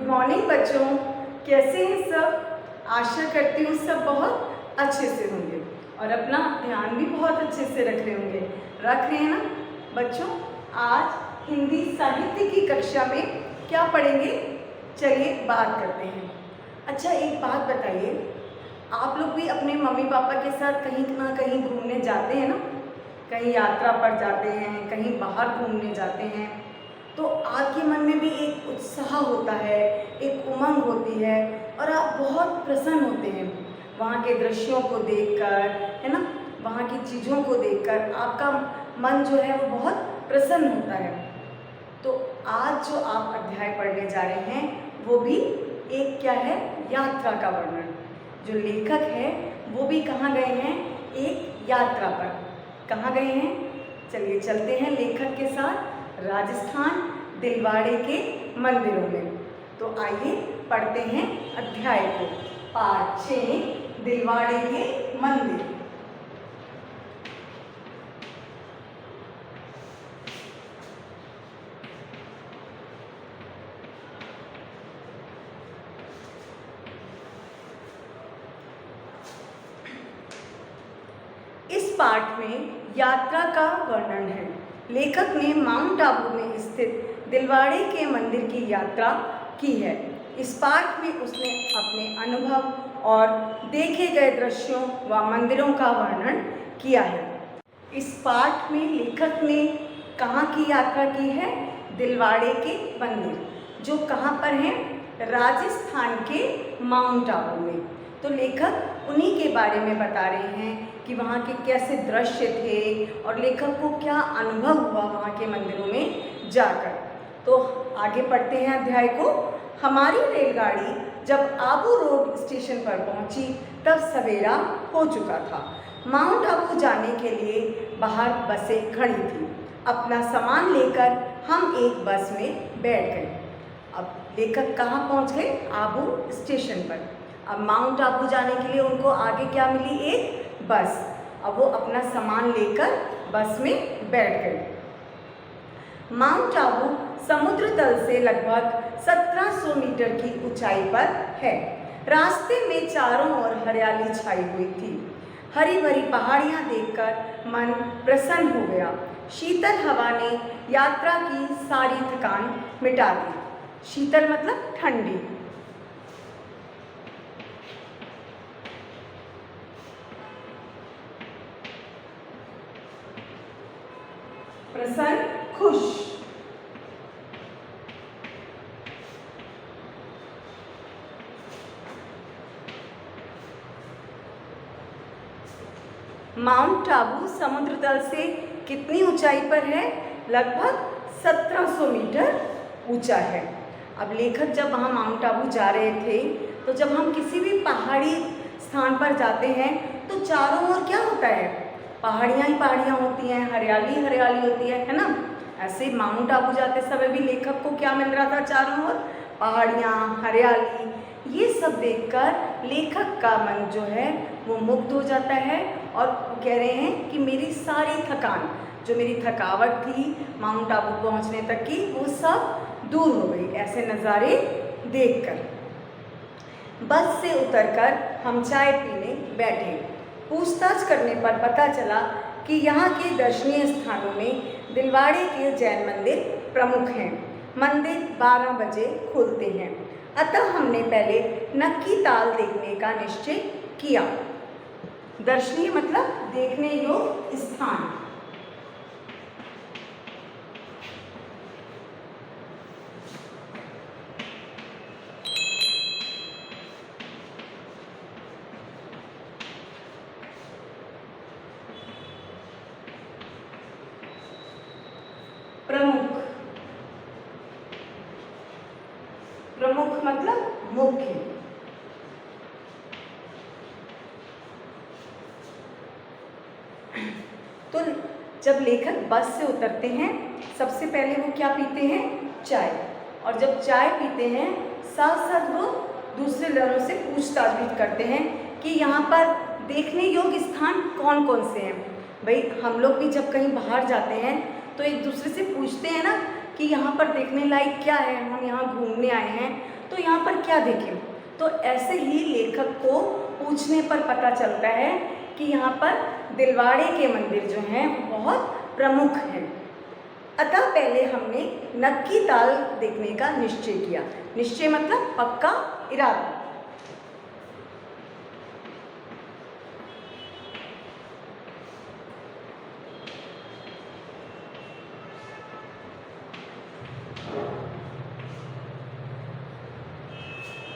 Morning बच्चों, कैसे हैं सब। आशा करती हूँ सब बहुत अच्छे से होंगे और अपना ध्यान भी बहुत अच्छे से रख रहे होंगे। रख रहे हैं ना बच्चों। आज हिंदी साहित्य की कक्षा में क्या पढ़ेंगे, चलिए बात करते हैं। अच्छा, एक बात बताइए, आप लोग भी अपने मम्मी पापा के साथ कहीं ना कहीं घूमने जाते हैं ना, कहीं यात्रा पर जाते हैं, कहीं बाहर घूमने जाते हैं, तो आपके मन में भी एक उत्साह होता है, एक उमंग होती है और आप बहुत प्रसन्न होते हैं वहाँ के दृश्यों को देखकर, है ना। वहाँ की चीज़ों को देखकर आपका मन जो है वो बहुत प्रसन्न होता है। तो आज जो आप अध्याय पढ़ने जा रहे हैं वो भी एक क्या है, यात्रा का वर्णन। जो लेखक है वो भी कहाँ गए हैं, एक यात्रा पर। कहाँ गए हैं, चलिए चलते हैं लेखक के साथ राजस्थान दिलवाड़े के मंदिरों में। तो आइए पढ़ते हैं अध्याय को। पाठ 6, दिलवाड़े के मंदिर। इस पाठ में यात्रा का वर्णन है। लेखक ने माउंट आबू में स्थित दिलवाड़े के मंदिर की यात्रा की है। इस पाठ में उसने अपने अनुभव और देखे गए दृश्यों व मंदिरों का वर्णन किया है। इस पाठ में लेखक ने कहाँ की यात्रा की है, दिलवाड़े के मंदिर, जो कहाँ पर हैं, राजस्थान के माउंट आबू में। तो लेखक उन्हीं के बारे में बता रहे हैं कि वहाँ के कैसे दृश्य थे और लेखक को क्या अनुभव हुआ वहाँ के मंदिरों में जाकर। तो आगे पढ़ते हैं अध्याय को। हमारी रेलगाड़ी जब आबू रोड स्टेशन पर पहुँची तब सवेरा हो चुका था। माउंट आबू जाने के लिए बाहर बसें खड़ी थीं। अपना सामान लेकर हम एक बस में बैठ गए। अब लेखक कहाँ पहुँच गए, आबू स्टेशन पर। अब माउंट आबू जाने के लिए उनको आगे क्या मिली, एक बस। अब वो अपना सामान लेकर बस में बैठ गए। माउंट आबू समुद्र तल से लगभग 1700 मीटर की ऊंचाई पर है। रास्ते में चारों ओर हरियाली छाई हुई थी। हरी भरी पहाड़ियां देखकर मन प्रसन्न हो गया। शीतल हवा ने यात्रा की सारी थकान मिटा दी। शीतल मतलब ठंडी। प्रसन्न, खुश। माउंट आबू समुद्र तल से कितनी ऊंचाई पर है, लगभग 1700 मीटर ऊंचा है। अब लेखक जब वहाँ माउंट आबू जा रहे थे तो जब हम किसी भी पहाड़ी स्थान पर जाते हैं तो चारों ओर क्या होता है, पहाड़ियाँ ही पहाड़ियाँ होती हैं, हरियाली हरियाली होती है ना। ऐसे माउंट आबू जाते समय भी लेखक को क्या मिल रहा था, चारों ओर पहाड़ियाँ, हरियाली। ये सब देखकर लेखक का मन जो है वो मुग्ध हो जाता है और वो कह रहे हैं कि मेरी सारी थकान, जो मेरी थकावट थी माउंट आबू पहुंचने तक की, वो सब दूर हो गई ऐसे नज़ारे देखकर। बस से उतरकर हम चाय पीने बैठे। पूछताछ करने पर पता चला कि यहाँ के दर्शनीय स्थानों में दिलवाड़े के जैन मंदिर प्रमुख हैं। मंदिर 12 बजे खुलते हैं, अतः हमने पहले नक्की ताल देखने का निश्चय किया। दर्शनीय मतलब देखने योग्य स्थान। प्रमुख, प्रमुख मतलब मुख्य। तो जब लेखक बस से उतरते हैं सबसे पहले वो क्या पीते हैं, चाय। और जब चाय पीते हैं साथ साथ वो दूसरे लोगों से पूछताछ भी करते हैं कि यहाँ पर देखने योग्य स्थान कौन कौन से हैं। भाई हम लोग भी जब कहीं बाहर जाते हैं तो एक दूसरे से पूछते हैं ना कि यहाँ पर देखने लायक क्या है, हम यहाँ घूमने आए हैं, तो यहाँ पर क्या देखें, तो ऐसे ही लेखक को पूछने पर पता चलता है कि यहाँ पर दिलवाड़े के मंदिर जो हैं बहुत प्रमुख हैं। अतः पहले हमने नक्की ताल देखने का निश्चय किया। निश्चय मतलब पक्का इरादा।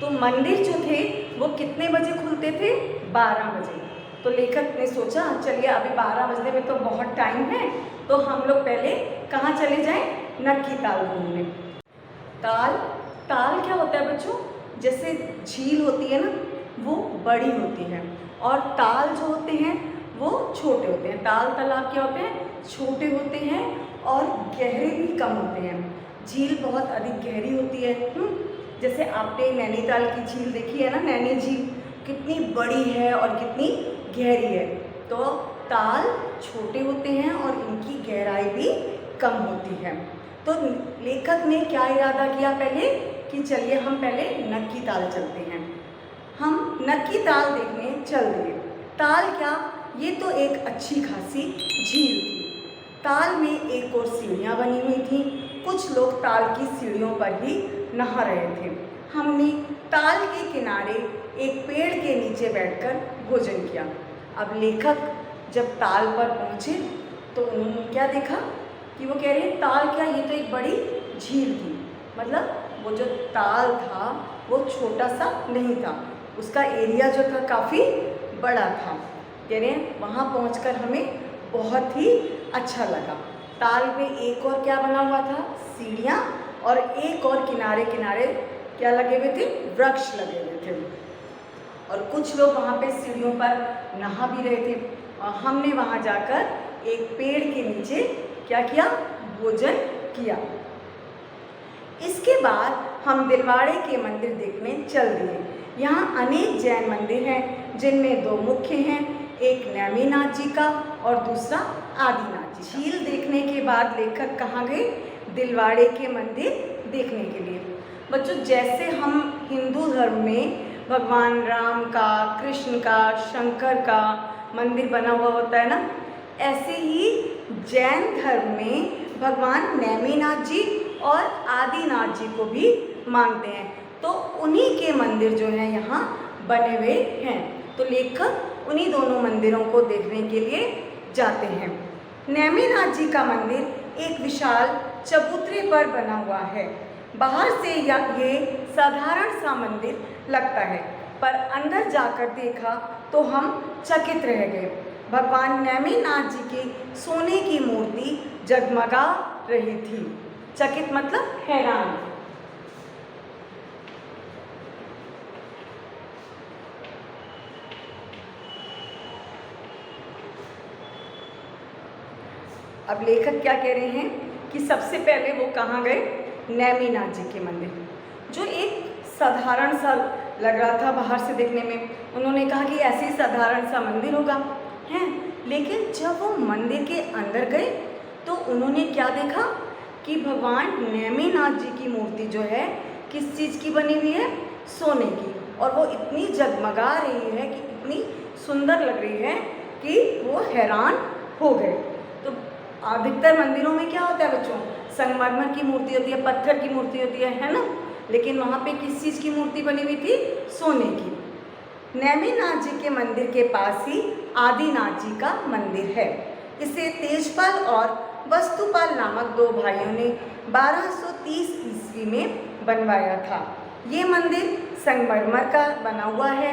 तो मंदिर जो थे वो कितने बजे खुलते थे? 12 बजे। तो लेखक ने सोचा चलिए अभी 12 बजने में तो बहुत टाइम है, तो हम लोग पहले कहाँ चले जाएं? नक्की ताल घूमने। ताल ताल क्या होता है बच्चों? जैसे झील होती है ना, वो बड़ी होती है और ताल जो होते हैं वो छोटे होते हैं। ताल तालाब क्या होते हैं? छोटे होते हैं और गहरे भी कम होते हैं। झील बहुत अधिक गहरी होती है। जैसे आपने नैनीताल की झील देखी है ना, नैनी झील कितनी बड़ी है और कितनी गहरी है। तो ताल छोटे होते हैं और इनकी गहराई भी कम होती है। तो लेखक ने क्या इरादा किया पहले कि चलिए हम पहले नक्की ताल चलते हैं। हम नक्की ताल देखने चल दिए। ताल क्या, ये तो एक अच्छी खासी झील थी। ताल में एक और सीढ़ियाँ बनी हुई थी। कुछ लोग ताल की सीढ़ियों पर ही नहा रहे थे। हमने ताल के किनारे एक पेड़ के नीचे बैठकर भोजन किया। अब लेखक जब ताल पर पहुँचे तो उन्होंने क्या देखा कि वो कह रहे हैं ताल क्या, ये तो एक बड़ी झील थी। मतलब वो जो ताल था वो छोटा सा नहीं था, उसका एरिया जो था काफ़ी बड़ा था। कह रहे हैं वहाँ पहुँचकर हमें बहुत ही अच्छा लगा। ताल में एक और क्या बना हुआ था? सीढ़ियाँ, और एक और किनारे किनारे क्या लगे हुए थे? वृक्ष लगे हुए थे। और कुछ लोग वहाँ पे सीढ़ियों पर नहा भी रहे थे। और हमने वहाँ जाकर एक पेड़ के नीचे क्या किया? भोजन किया। इसके बाद हम दिलवाड़े के मंदिर देखने चल दिए। यहाँ अनेक जैन मंदिर हैं जिनमें दो मुख्य हैं, एक नेमिनाथ जी का और दूसरा आदिनाथ जी। झील देखने के बाद लेखक कहाँ गए? दिलवाड़े के मंदिर देखने के लिए। बच्चों जैसे हम हिंदू धर्म में भगवान राम का, कृष्ण का, शंकर का मंदिर बना हुआ होता है ना, ऐसे ही जैन धर्म में भगवान नेमिनाथ जी और आदिनाथ जी को भी मानते हैं। तो उन्हीं के मंदिर जो हैं यहाँ बने हुए हैं। तो लेखक उन्हीं दोनों मंदिरों को देखने के लिए जाते हैं। नेमिनाथ जी का मंदिर एक विशाल चबूतरे पर बना हुआ है। बाहर से ये साधारण सा मंदिर लगता है, पर अंदर जाकर देखा तो हम चकित रह गए। भगवान नेमिनाथ जी की सोने की मूर्ति जगमगा रही थी। चकित मतलब हैरान। अब लेखक क्या कह रहे हैं कि सबसे पहले वो कहाँ गए? नेमिनाथ जी के मंदिर, जो एक साधारण सा लग रहा था बाहर से देखने में। उन्होंने कहा कि ऐसे ही साधारण सा मंदिर होगा, हैं। लेकिन जब वो मंदिर के अंदर गए तो उन्होंने क्या देखा कि भगवान नेमिनाथ जी की मूर्ति जो है किस चीज़ की बनी हुई है? सोने की। और वो इतनी जगमगा रही है कि इतनी सुंदर लग रही है कि वो हैरान हो गए। तो अधिकतर मंदिरों में क्या होता है बच्चों? संगमरमर की मूर्ति होती है, पत्थर की मूर्ति होती है ना। लेकिन वहाँ पे किस चीज़ की मूर्ति बनी हुई थी? सोने की। नेमिनाथ जी के मंदिर के पास ही आदिनाथ जी का मंदिर है। इसे तेजपाल और वस्तुपाल नामक दो भाइयों ने 1230 ईस्वी में बनवाया था। ये मंदिर संगमरमर का बना हुआ है।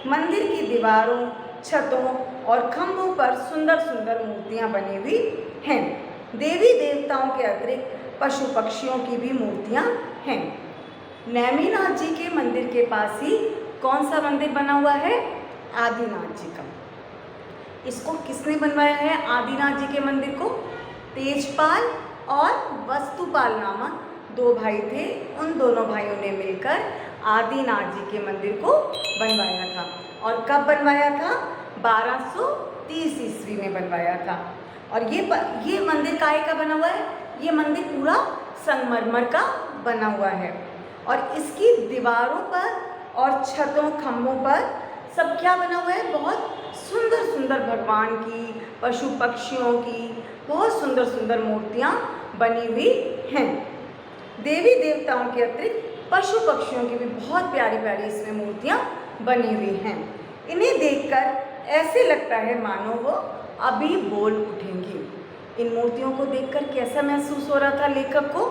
मंदिर की दीवारों, छतों और खंभों पर सुंदर सुंदर मूर्तियाँ बनी हुई हैं। देवी देवताओं के अतिरिक्त पशु पक्षियों की भी मूर्तियाँ हैं। नेमिनाथ जी के मंदिर के पास ही कौन सा मंदिर बना हुआ है? आदिनाथ जी का। इसको किसने बनवाया है? आदिनाथ जी के मंदिर को तेजपाल और वस्तुपाल नामक दो भाई थे। उन दोनों भाइयों ने मिलकर आदिनाथ जी के मंदिर को बनवाया था। और कब बनवाया था? 1230 ईस्वी में बनवाया था। और ये मंदिर काहे का बना हुआ है? ये मंदिर पूरा संगमरमर का बना हुआ है। और इसकी दीवारों पर और छतों खम्भों पर सब क्या बना हुआ है, बहुत सुंदर सुंदर भगवान की, पशु पक्षियों की बहुत सुंदर सुंदर मूर्तियाँ बनी हुई हैं। देवी देवताओं के अतिरिक्त पशु पक्षियों की भी बहुत प्यारी प्यारी इसमें मूर्तियाँ बनी हुई हैं। इन्हें देखकर ऐसे लगता है मानो वो अभी बोल उठेंगी। इन मूर्तियों को देखकर कैसा महसूस हो रहा था लेखक को?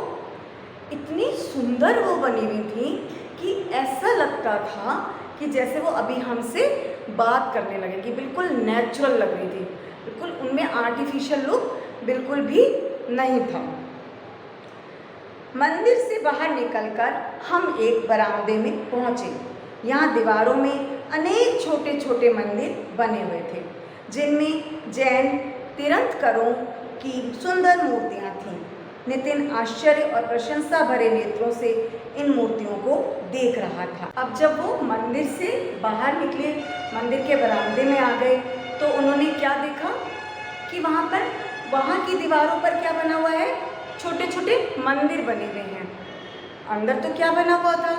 इतनी सुंदर वो बनी हुई थी कि ऐसा लगता था कि जैसे वो अभी हमसे बात करने लगेगी, बिल्कुल नेचुरल लग रही थी, बिल्कुल उनमें आर्टिफिशियल लुक बिल्कुल भी नहीं था। मंदिर से बाहर निकलकर हम एक बरामदे में पहुँचे। यहाँ दीवारों में अनेक छोटे छोटे मंदिर बने हुए थे, जिनमें जैन तीर्थंकरों की सुंदर मूर्तियाँ थीं। नितिन आश्चर्य और प्रशंसा भरे नेत्रों से इन मूर्तियों को देख रहा था। अब जब वो मंदिर से बाहर निकले, मंदिर के बरामदे में आ गए, तो उन्होंने क्या देखा कि वहाँ की दीवारों पर क्या बना हुआ है, छोटे छोटे मंदिर बने हुए हैं। अंदर तो क्या बना हुआ था,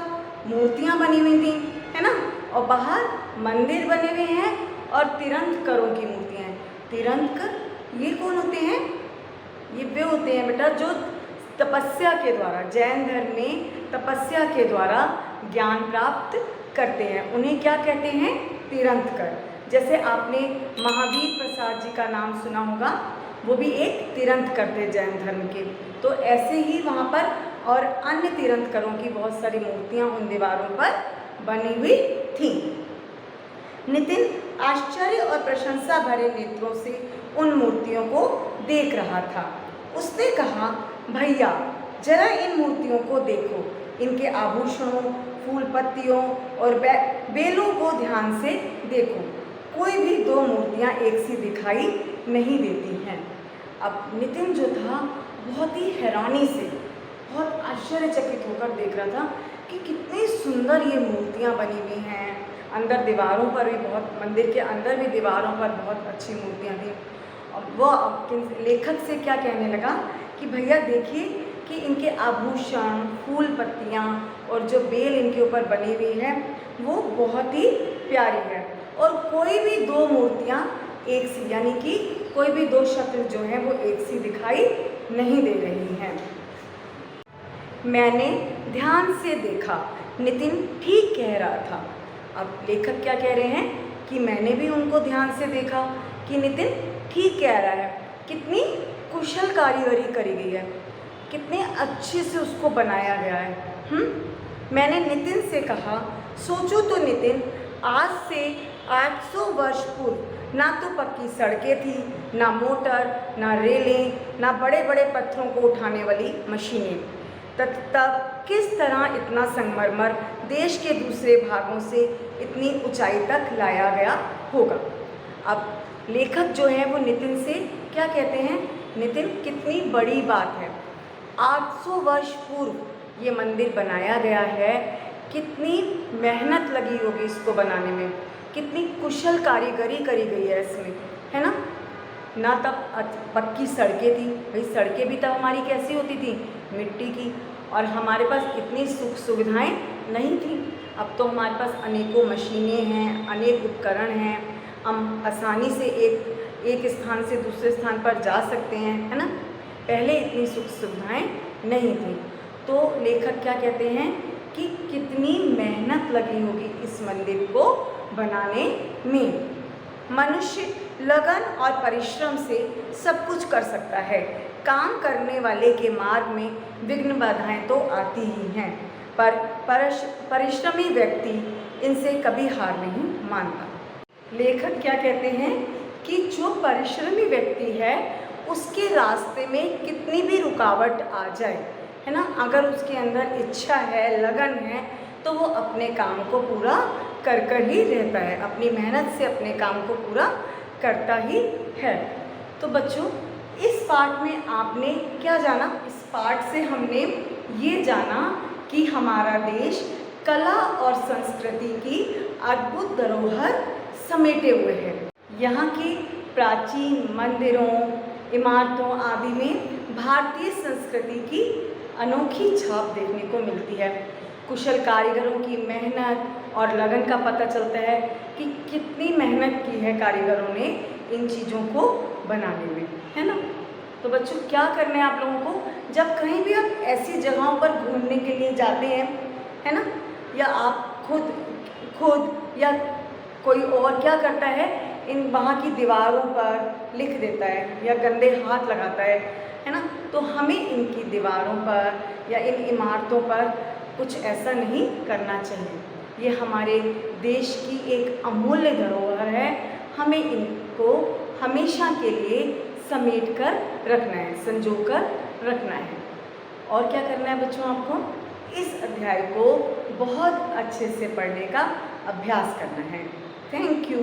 मूर्तियाँ बनी हुई थी, है ना, और बाहर मंदिर बने हुए हैं और तीर्थंकरों की मूर्तियाँ हैं। तीर्थंकर ये कौन होते हैं? ये वे होते हैं बेटा जो तपस्या के द्वारा, जैन धर्म में तपस्या के द्वारा ज्ञान प्राप्त करते हैं, उन्हें क्या कहते हैं? तीर्थंकर। जैसे आपने महावीर प्रसाद जी का नाम सुना होगा, वो भी एक तीर्थंकर थे जैन धर्म के। तो ऐसे ही वहाँ पर और अन्य तीर्थंकरों की बहुत सारी मूर्तियाँ उन दीवारों पर बनी हुई थी। नितिन आश्चर्य और प्रशंसा भरे नेत्रों से उन मूर्तियों को देख रहा था। उसने कहा, भैया जरा इन मूर्तियों को देखो, इनके आभूषणों, फूल पत्तियों और बेलों को ध्यान से देखो। कोई भी दो मूर्तियाँ एक सी दिखाई नहीं देती हैं। अब नितिन जो था बहुत ही हैरानी से, बहुत आश्चर्यचकित होकर देख रहा था कि कितनी सुंदर ये मूर्तियाँ बनी हुई हैं। अंदर दीवारों पर भी बहुत, मंदिर के अंदर भी दीवारों पर बहुत अच्छी मूर्तियाँ थी। और वो लेखक से क्या कहने लगा कि भैया देखिए कि इनके आभूषण, फूल पत्तियाँ और जो बेल इनके ऊपर बनी हुई है वो बहुत ही प्यारी है, और कोई भी दो मूर्तियाँ एक सी, यानी कि कोई भी दो शक्ल जो है वो एक सी दिखाई नहीं दे रही हैं। मैंने ध्यान से देखा, नितिन ठीक कह रहा था। अब लेखक क्या कह रहे हैं कि मैंने भी उनको ध्यान से देखा कि नितिन ठीक कह रहा है। कितनी कुशल कारीगरी करी गई है, कितने अच्छे से उसको बनाया गया है। मैंने नितिन से कहा, सोचो तो नितिन, आज से 800 वर्ष पूर्व ना तो पक्की सड़कें थी, ना मोटर, ना रेलें, ना बड़े बड़े पत्थरों को उठाने वाली मशीनें। तब किस तरह इतना संगमरमर देश के दूसरे भागों से इतनी ऊंचाई तक लाया गया होगा। अब लेखक जो है वो नितिन से क्या कहते हैं, नितिन कितनी बड़ी बात है, 800 वर्ष पूर्व ये मंदिर बनाया गया है, कितनी मेहनत लगी होगी इसको बनाने में, कितनी कुशल कारीगरी करी गई है इसमें, है ना। ना तब पक्की सड़कें थी, भाई सड़कें भी तब हमारी कैसी होती थी, मिट्टी की, और हमारे पास इतनी सुख सुविधाएं नहीं थी। अब तो हमारे पास अनेकों मशीनें हैं, अनेक उपकरण हैं, हम आसानी से एक स्थान से दूसरे स्थान पर जा सकते हैं, है ना। पहले इतनी सुख सुविधाएं नहीं थी। तो लेखक क्या कहते हैं कि कितनी मेहनत लगी होगी इस मंदिर को बनाने में। मनुष्य लगन और परिश्रम से सब कुछ कर सकता है। काम करने वाले के मार्ग में विघ्न बाधाएं तो आती ही हैं, पर परिश्रमी व्यक्ति इनसे कभी हार नहीं मानता। लेखक क्या कहते हैं कि जो परिश्रमी व्यक्ति है उसके रास्ते में कितनी भी रुकावट आ जाए, है ना, अगर उसके अंदर इच्छा है, लगन है, तो वो अपने काम को पूरा कर ही रहता है, अपनी मेहनत से अपने काम को पूरा करता ही है। तो बच्चों, इस पाठ में आपने क्या जाना? इस पाठ से हमने ये जाना कि हमारा देश कला और संस्कृति की अद्भुत धरोहर समेटे हुए है। यहाँ की प्राचीन मंदिरों, इमारतों आदि में भारतीय संस्कृति की अनोखी छाप देखने को मिलती है। कुशल कारीगरों की मेहनत और लगन का पता चलता है कि कितनी मेहनत की है कारीगरों ने इन चीज़ों को बनाने में, है ना। तो बच्चों क्या करना है आप लोगों को, जब कहीं भी आप ऐसी जगहों पर घूमने के लिए जाते हैं, है ना, या आप खुद या कोई और क्या करता है, इन वहाँ की दीवारों पर लिख देता है या गंदे हाथ लगाता है ना, तो हमें इनकी दीवारों पर या इन इमारतों पर कुछ ऐसा नहीं करना चाहिए। ये हमारे देश की एक अमूल्य धरोहर है, हमें इनको हमेशा के लिए समेट कर रखना है, संजो कर रखना है। और क्या करना है बच्चों, आपको इस अध्याय को बहुत अच्छे से पढ़ने का अभ्यास करना है। Thank you.